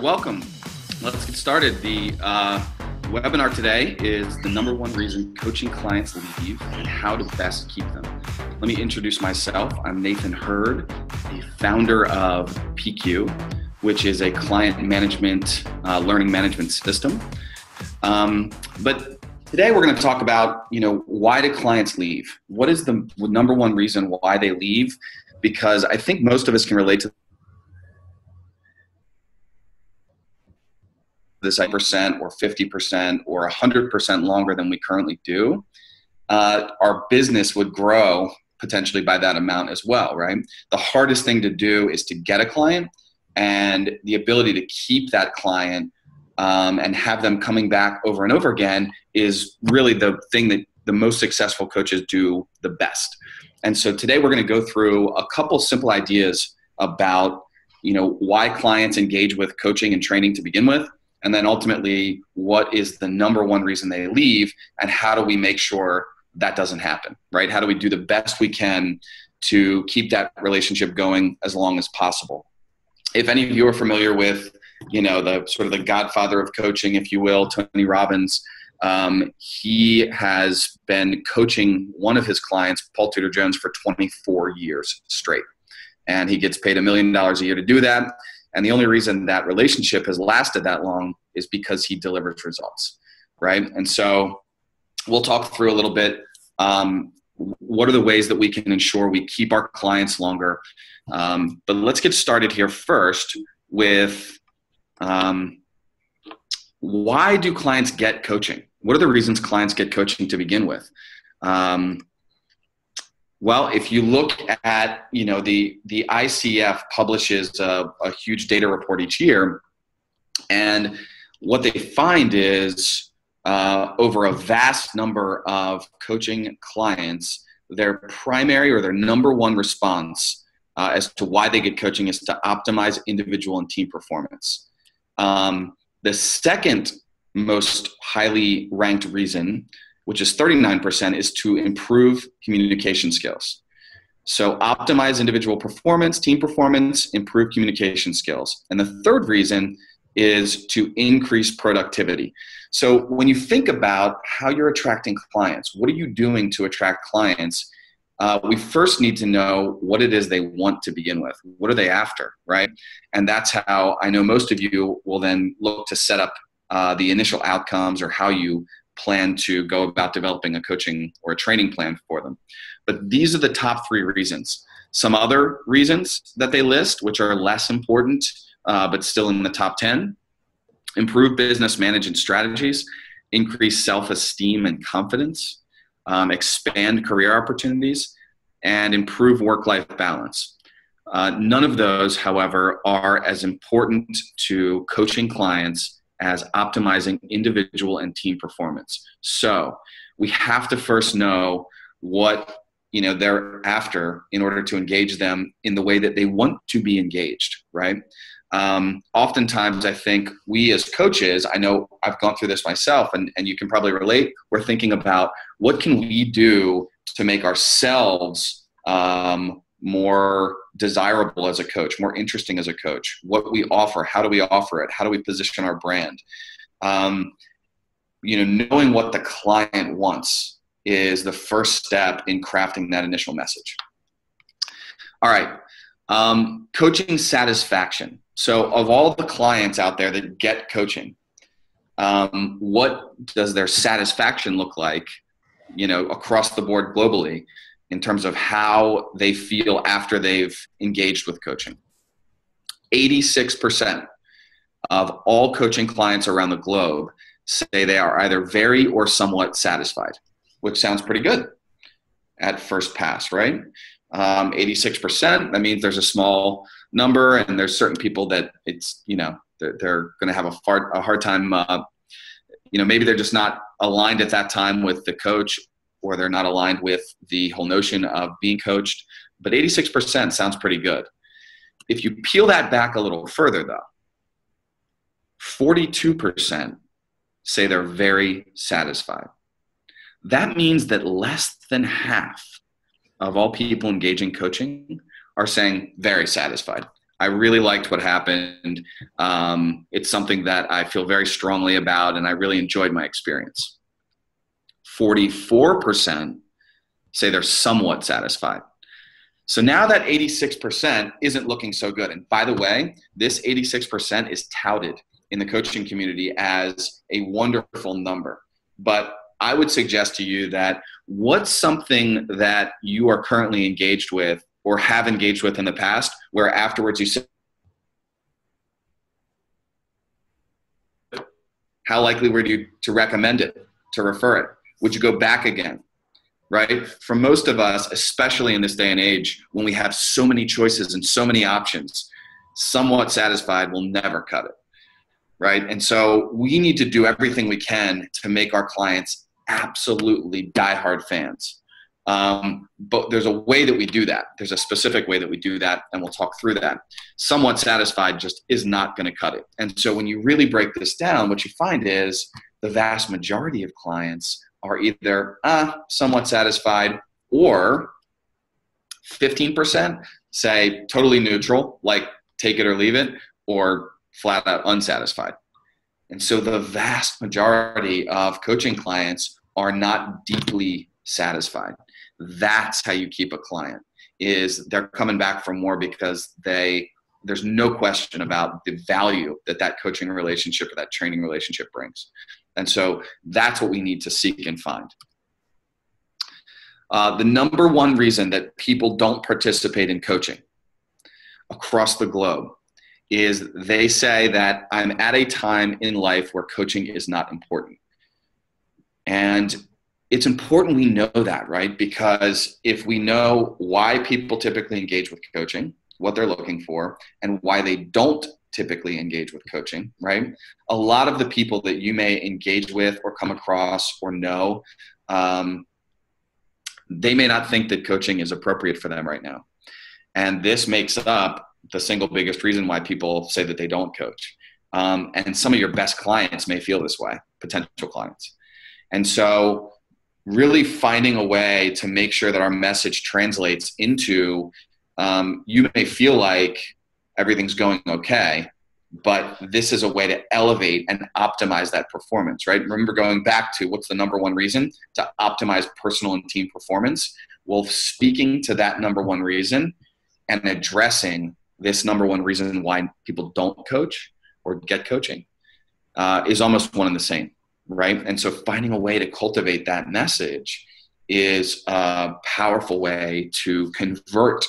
welcome. Let's get started. The webinar today is the number one reason coaching clients leave and how to best keep them. Let me introduce myself. I'm Nathan Hurd, the founder of Pekyu, which is a client management, learning management system. But today we're going to talk about, why do clients leave? What is the number one reason why they leave? Because I think most of us can relate to this 5% or 50% or 100% longer than we currently do. Our business would grow potentially by that amount as well, right? The hardest thing to do is to get a client, and the ability to keep that client and have them coming back over and over again is really the thing that the most successful coaches do the best. And so today we're going to go through a couple simple ideas about, why clients engage with coaching and training to begin with, and then ultimately what is the number one reason they leave, and how do we make sure that doesn't happen, right? How do we do the best we can to keep that relationship going as long as possible? If any of you are familiar with, the sort of the godfather of coaching, if you will, Tony Robbins, he has been coaching one of his clients, Paul Tudor Jones, for 24 years straight. And he gets paid $1 million a year to do that. And the only reason that relationship has lasted that long is because he delivers results, right? And so we'll talk through a little bit, what are the ways that we can ensure we keep our clients longer. But let's get started here first with why do clients get coaching? What are the reasons clients get coaching to begin with? Well, if you look at, the ICF publishes a huge data report each year, and what they find is over a vast number of coaching clients, their primary or their number one response as to why they get coaching is to optimize individual and team performance. The second most highly ranked reason, which is 39%, is to improve communication skills. So optimize individual performance, team performance, improve communication skills. And the third reason is to increase productivity. So when you think about how you're attracting clients, what are you doing to attract clients? We first need to know what it is they want to begin with. What are they after, right? And that's how I know most of you will then look to set up the initial outcomes or how you plan to go about developing a coaching or a training plan for them. But these are the top three reasons. Some other reasons that they list, which are less important, but still in the top 10, improve business management strategies, increase self-esteem and confidence, expand career opportunities, and improve work-life balance. None of those, however, are as important to coaching clients as optimizing individual and team performance. So we have to first know what they're after in order to engage them in the way that they want to be engaged, right? Oftentimes I think we as coaches, I know I've gone through this myself, and you can probably relate, we're thinking about what can we do to make ourselves more desirable as a coach, more interesting as a coach, what we offer, how do we offer it, how do we position our brand? Knowing what the client wants is the first step in crafting that initial message. All right, coaching satisfaction. So of all the clients out there that get coaching, what does their satisfaction look like, across the board globally, in terms of how they feel after they've engaged with coaching? 86% of all coaching clients around the globe say they are either very or somewhat satisfied, which sounds pretty good at first pass, right? 86%, that means there's a small number, and there's certain people that it's, they're going to have a hard time, maybe they're just not aligned at that time with the coach, or they're not aligned with the whole notion of being coached, but 86% sounds pretty good. If you peel that back a little further though, 42% say they're very satisfied. That means that less than half of all people engaging coaching are saying very satisfied. I really liked what happened. It's something that I feel very strongly about, and I really enjoyed my experience. 44% say they're somewhat satisfied. So now that 86% isn't looking so good. And by the way, this 86% is touted in the coaching community as a wonderful number. But I would suggest to you that what's something that you are currently engaged with or have engaged with in the past where afterwards you say, how likely were you to recommend it, to refer it? Would you go back again? Right? For most of us, especially in this day and age, when we have so many choices and so many options, somewhat satisfied will never cut it, right? And so we need to do everything we can to make our clients absolutely diehard fans. But there's a way that we do that. There's a specific way that we do that, and we'll talk through that. Somewhat satisfied just is not going to cut it. And so when you really break this down, what you find is the vast majority of clients are either somewhat satisfied, or 15% say totally neutral, like take it or leave it, or flat out unsatisfied. And so the vast majority of coaching clients are not deeply satisfied. That's how you keep a client, is they're coming back for more because there's no question about the value that that coaching relationship or that training relationship brings. And so that's what we need to seek and find. The number one reason that people don't participate in coaching across the globe is they say that I'm at a time in life where coaching is not important. And it's important we know that, right? Because if we know why people typically engage with coaching, what they're looking for, and why they don't typically engage with coaching, right? A lot of the people that you may engage with or come across or know, they may not think that coaching is appropriate for them right now. And this makes up the single biggest reason why people say that they don't coach. And some of your best clients may feel this way, potential clients. And so really finding a way to make sure that our message translates into, you may feel like everything's going okay, but this is a way to elevate and optimize that performance, right? Remember, going back to what's the number one reason to optimize personal and team performance? Well, speaking to that number one reason and addressing this number one reason why people don't coach or get coaching is almost one and the same, right? And so finding a way to cultivate that message is a powerful way to convert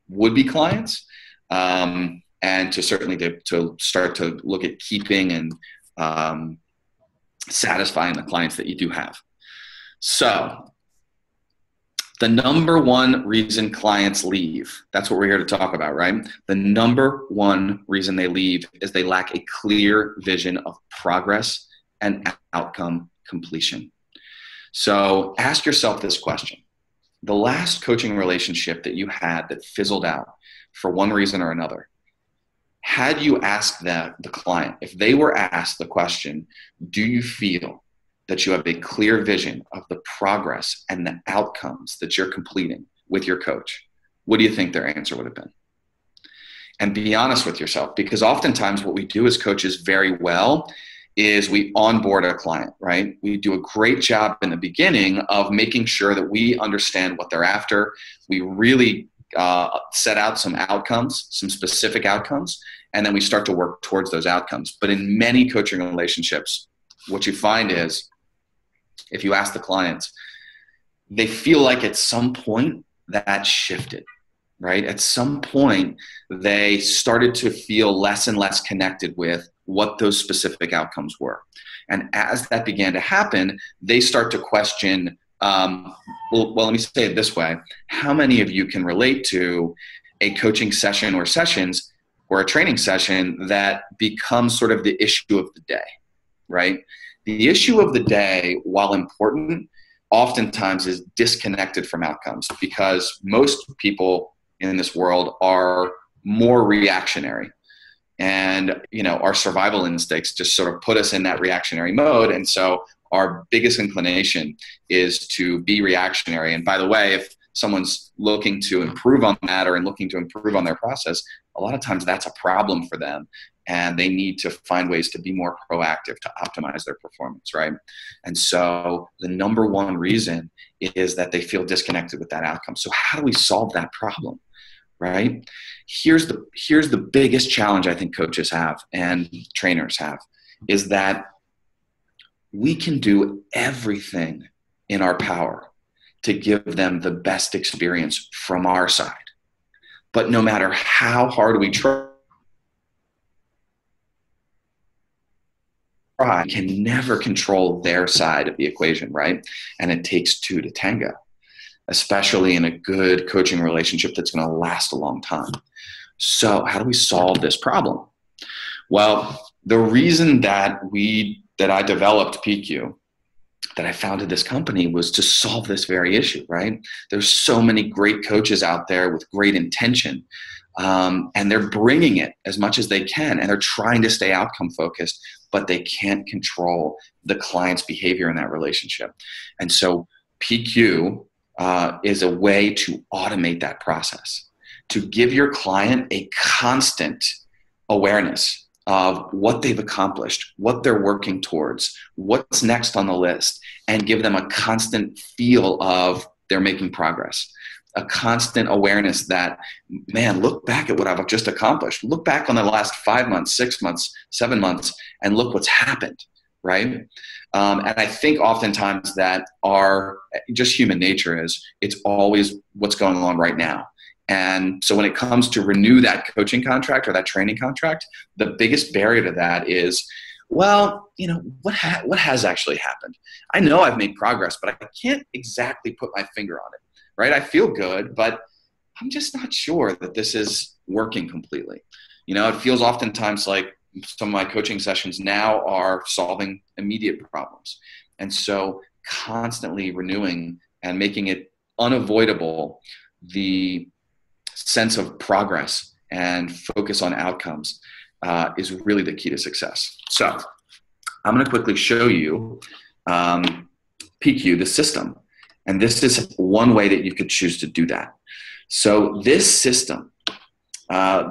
would-be clients, and to certainly to start to look at keeping and satisfying the clients that you do have. So the number one reason clients leave, that's what we're here to talk about, right? The number one reason they leave is they lack a clear vision of progress and outcome completion. So ask yourself this question. The last coaching relationship that you had that fizzled out for one reason or another, had you asked the client, if they were asked the question, do you feel that you have a clear vision of the progress and the outcomes that you're completing with your coach, what do you think their answer would have been? And be honest with yourself, because oftentimes what we do as coaches very well is we onboard a client, right? We do a great job in the beginning of making sure that we understand what they're after. We really set out some outcomes, some specific outcomes, and then we start to work towards those outcomes. But in many coaching relationships, what you find is if you ask the clients, they feel like at some point that shifted, right? At some point, they started to feel less and less connected with what those specific outcomes were. And as that began to happen, they start to question, well, let me say it this way. How many of you can relate to a coaching session or sessions or a training session that becomes sort of the issue of the day, right? The issue of the day, while important, oftentimes is disconnected from outcomes because most people in this world are more reactionary. And, you know, our survival instincts just sort of put us in that reactionary mode. And so our biggest inclination is to be reactionary. And by the way, if someone's looking to improve on that or looking to improve on their process, a lot of times that's a problem for them, and they need to find ways to be more proactive to optimize their performance, right? And so the number one reason is that they feel disconnected with that outcome. So how do we solve that problem, right? Here's the biggest challenge I think coaches have and trainers have, is that we can do everything in our power to give them the best experience from our side. But no matter how hard we try, we can never control their side of the equation, right? And it takes two to tango, especially in a good coaching relationship that's going to last a long time. So how do we solve this problem? Well, the reason that I developed Pekyu, that I founded this company, was to solve this very issue, right? There's so many great coaches out there with great intention, and they're bringing it as much as they can, and they're trying to stay outcome focused, but they can't control the client's behavior in that relationship. And so Pekyu is a way to automate that process, to give your client a constant awareness of what they've accomplished, what they're working towards, what's next on the list, and give them a constant feel of they're making progress, a constant awareness that, man, look back at what I've just accomplished. Look back on the last 5 months, 6 months, 7 months, and look what's happened, right? And I think oftentimes that our just human nature is, it's always what's going on right now. And so when it comes to renew that coaching contract or that training contract, the biggest barrier to that is, well, you know, what has actually happened? I know I've made progress, but I can't exactly put my finger on it, right? I feel good, but I'm just not sure that this is working completely. You know, it feels oftentimes like some of my coaching sessions now are solving immediate problems. And so constantly renewing and making it unavoidable, the sense of progress and focus on outcomes is really the key to success. So I'm going to quickly show you Pekyu, the system. And this is one way that you could choose to do that. So this system,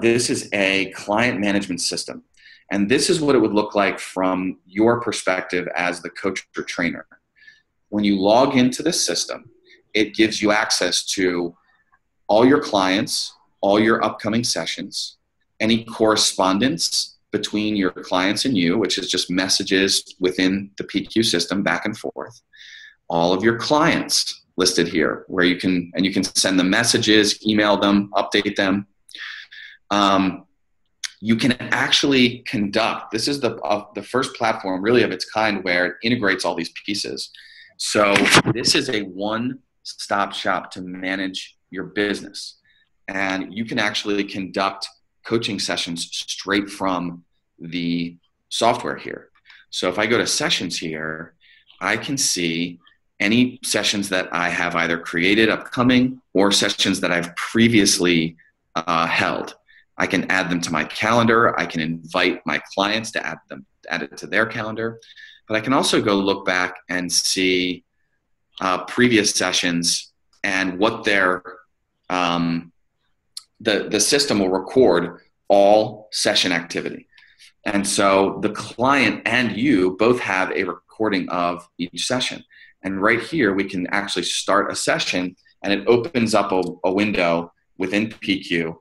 this is a client management system. And this is what it would look like from your perspective as the coach or trainer. When you log into this system, it gives you access to all your clients, all your upcoming sessions, any correspondence between your clients and you, which is just messages within the Pekyu system back and forth, all of your clients listed here, where you can send them messages, email them, update them. You can actually conduct, this is the first platform really of its kind where it integrates all these pieces. So this is a one-stop shop to manage your business. And you can actually conduct coaching sessions straight from the software here. So if I go to sessions here, I can see any sessions that I have either created upcoming or sessions that I've previously held. I can add them to my calendar. I can invite my clients to add it to their calendar. But I can also go look back and see previous sessions and what their the system will record all session activity. And so the client and you both have a recording of each session. And right here, we can actually start a session, and it opens up a window within Pekyu,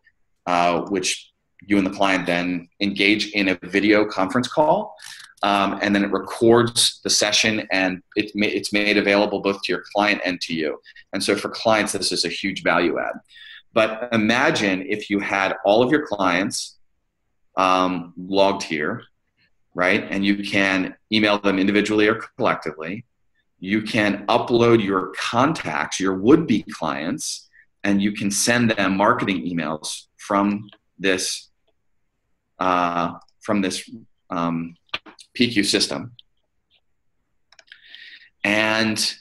which you and the client then engage in a video conference call. And then it records the session, and it's made available both to your client and to you. And so for clients, this is a huge value add. But imagine if you had all of your clients logged here, right? And you can email them individually or collectively. You can upload your contacts, your would-be clients, and you can send them marketing emails from this Pekyu system. And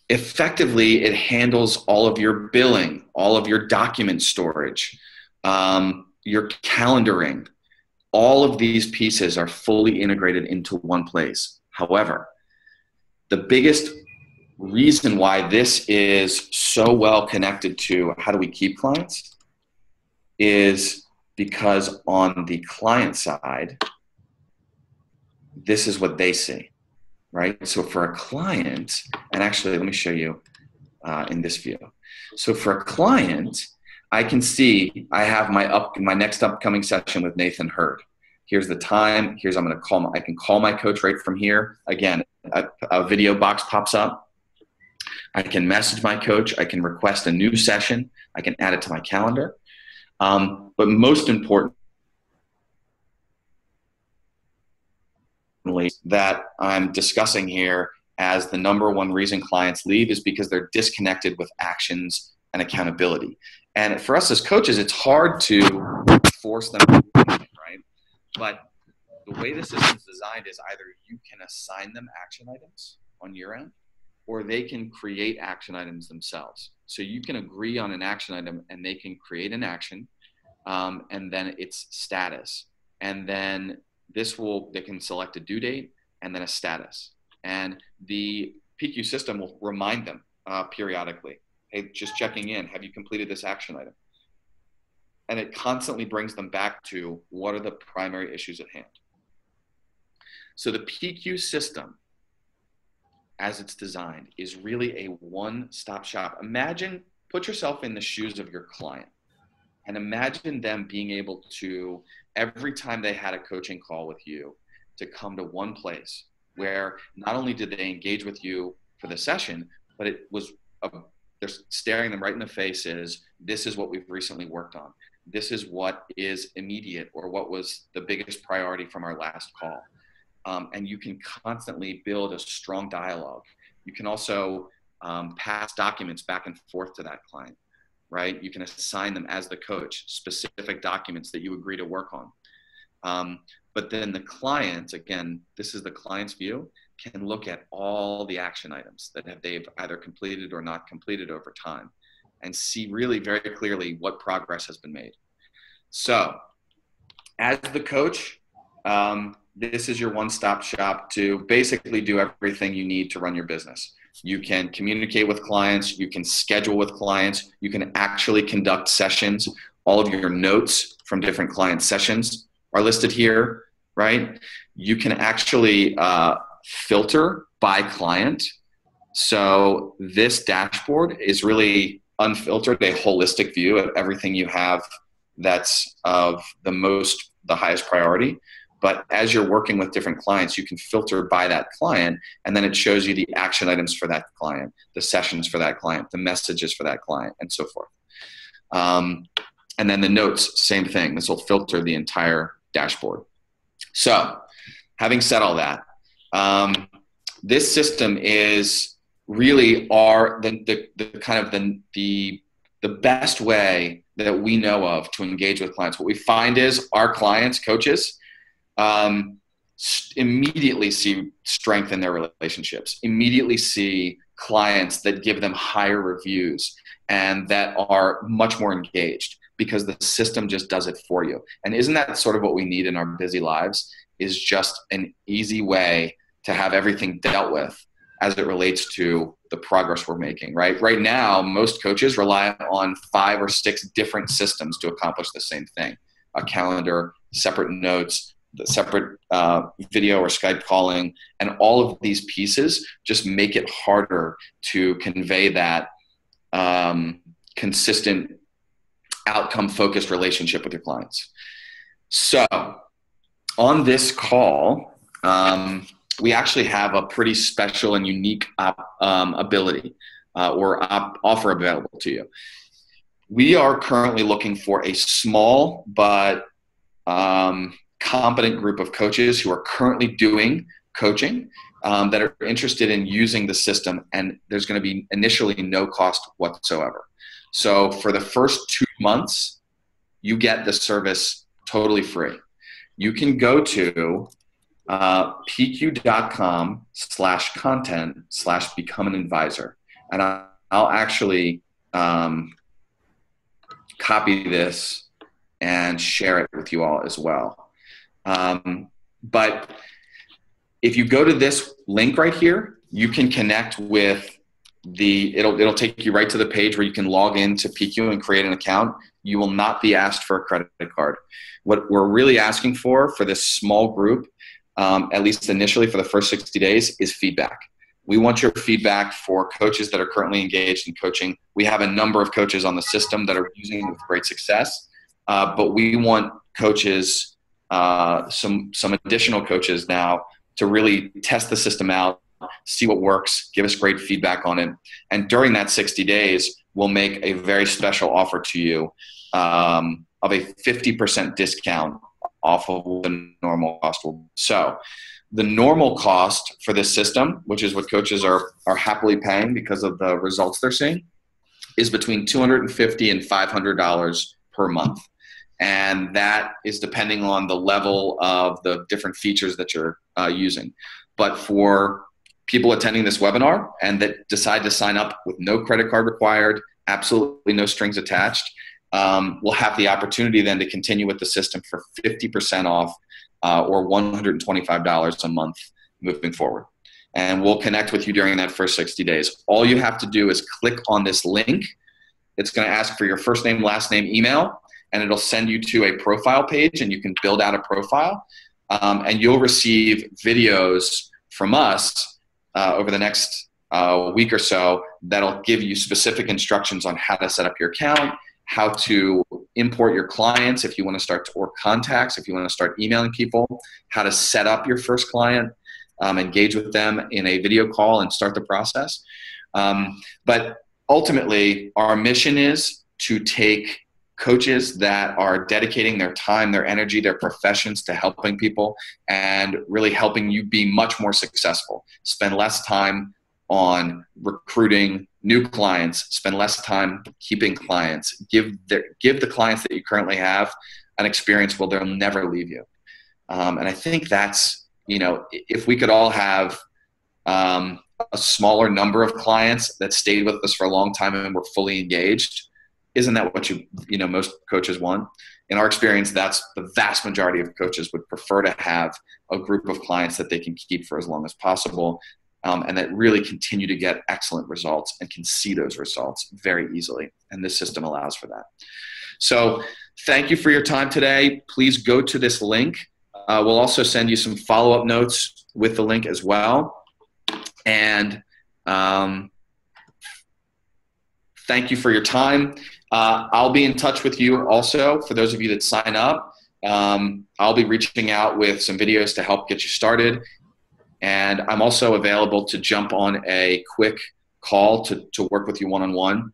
effectively, it handles all of your billing, all of your document storage, your calendaring. All of these pieces are fully integrated into one place. However, the biggest reason why this is so well connected to how do we keep clients is because on the client side, this is what they see, right? So for a client, and actually let me show you in this view. So for a client, I can see I have my next upcoming session with Nathan Hurd. Here's the time. Here's I'm going to call. I can call my coach right from here. Again, a video box pops up. I can message my coach. I can request a new session. I can add it to my calendar. But most importantly, that I'm discussing here as the number 1 reason clients leave is because they're disconnected with actions and accountability. And for us as coaches, it's hard to force them to do it, right? But the way the system's designed is either you can assign them action items on your end, or they can create action items themselves. So you can agree on an action item and they can create an action, and then its status. And then they can select a due date and then a status. And the PQ system will remind them periodically, hey, just checking in, have you completed this action item? And it constantly brings them back to what are the primary issues at hand. So the PQ system, as it's designed, is really a one-stop shop. Put yourself in the shoes of your client and imagine them being able to, every time they had a coaching call with you, to come to one place where not only did they engage with you for the session, but it was, they're staring them right in the face is, this is what we've recently worked on. This is what is immediate or what was the biggest priority from our last call. And you can constantly build a strong dialogue. You can also pass documents back and forth to that client, right? You can assign them as the coach specific documents that you agree to work on. But then the client, again, this is the client's view, can look at all the action items that they've either completed or not completed over time and see really very clearly what progress has been made. So as the coach, this is your one-stop shop to basically do everything you need to run your business. You can communicate with clients, you can schedule with clients, you can actually conduct sessions. All of your notes from different client sessions are listed here, right? You can actually filter by client. So this dashboard is really unfiltered, a holistic view of everything you have that's of the highest priority. But as you're working with different clients, you can filter by that client, and then it shows you the action items for that client, the sessions for that client, the messages for that client, and so forth. And then the notes, same thing. This will filter the entire dashboard. So having said all that, this system is really the best way that we know of to engage with clients. What we find is our clients, coaches, immediately see strength in their relationships, immediately see clients that give them higher reviews and that are much more engaged because the system just does it for you. And isn't that sort of what we need in our busy lives, is just an easy way to have everything dealt with as it relates to the progress we're making, right? Right now, most coaches rely on 5 or 6 different systems to accomplish the same thing. A calendar, separate notes, the separate video or Skype calling, and all of these pieces just make it harder to convey that consistent outcome-focused relationship with your clients. So on this call, we actually have a pretty special and unique ability or offer available to you. We are currently looking for a small but competent group of coaches who are currently doing coaching that are interested in using the system, and there's going to be initially no cost whatsoever. So for the first 2 months, you get the service totally free. You can go to pq.com/content/become an advisor, and I'll actually copy this and share it with you all as well. But if you go to this link right here, you can connect with it'll take you right to the page where you can log into Pekyu and create an account. You will not be asked for a credit card. What we're really asking for this small group, at least initially for the first 60 days, is feedback. We want your feedback for coaches that are currently engaged in coaching. We have a number of coaches on the system that are using it with great success, but we want coaches, some additional coaches now, to really test the system out, see what works, give us great feedback on it. And during that 60 days, we'll make a very special offer to you of a 50% discount off of the normal cost. So the normal cost for this system, which is what coaches are happily paying because of the results they're seeing, is between $250 and $500 per month. And that is depending on the level of the different features that you're using. But for people attending this webinar and that decide to sign up with no credit card required, absolutely no strings attached, we'll have the opportunity then to continue with the system for 50% off or $125 a month moving forward. And we'll connect with you during that first 60 days. All you have to do is click on this link. It's going to ask for your first name, last name, email, and it'll send you to a profile page, and you can build out a profile. And you'll receive videos from us over the next week or so that'll give you specific instructions on how to set up your account, how to import your clients if you want to start, or contacts if you want to start emailing people, how to set up your first client, engage with them in a video call and start the process. But ultimately, our mission is to take coaches that are dedicating their time, their energy, their professions to helping people and really helping you be much more successful. Spend less time on recruiting new clients, spend less time keeping clients, give the clients that you currently have an experience where they'll never leave you. And I think that's, if we could all have a smaller number of clients that stayed with us for a long time and were fully engaged, isn't that what most coaches want? In our experience, that's the vast majority of coaches would prefer to have a group of clients that they can keep for as long as possible, and that really continue to get excellent results and can see those results very easily. And this system allows for that. So thank you for your time today. Please go to this link. We'll also send you some follow-up notes with the link as well. And thank you for your time. I'll be in touch with you also for those of you that sign up. I'll be reaching out with some videos to help get you started. And I'm also available to jump on a quick call to work with you one-on-one.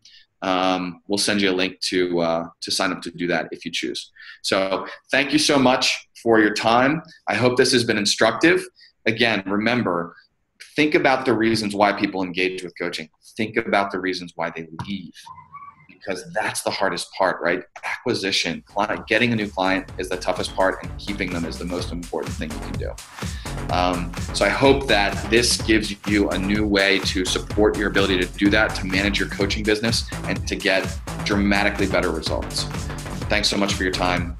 We'll send you a link to sign up to do that if you choose. So thank you so much for your time. I hope this has been instructive. Again, remember, think about the reasons why people engage with coaching. Think about the reasons why they leave, because that's the hardest part, right? Acquisition, getting a new client is the toughest part, and keeping them is the most important thing you can do. So I hope that this gives you a new way to support your ability to do that, to manage your coaching business, and to get dramatically better results. Thanks so much for your time,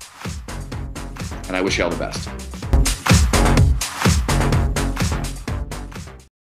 and I wish you all the best.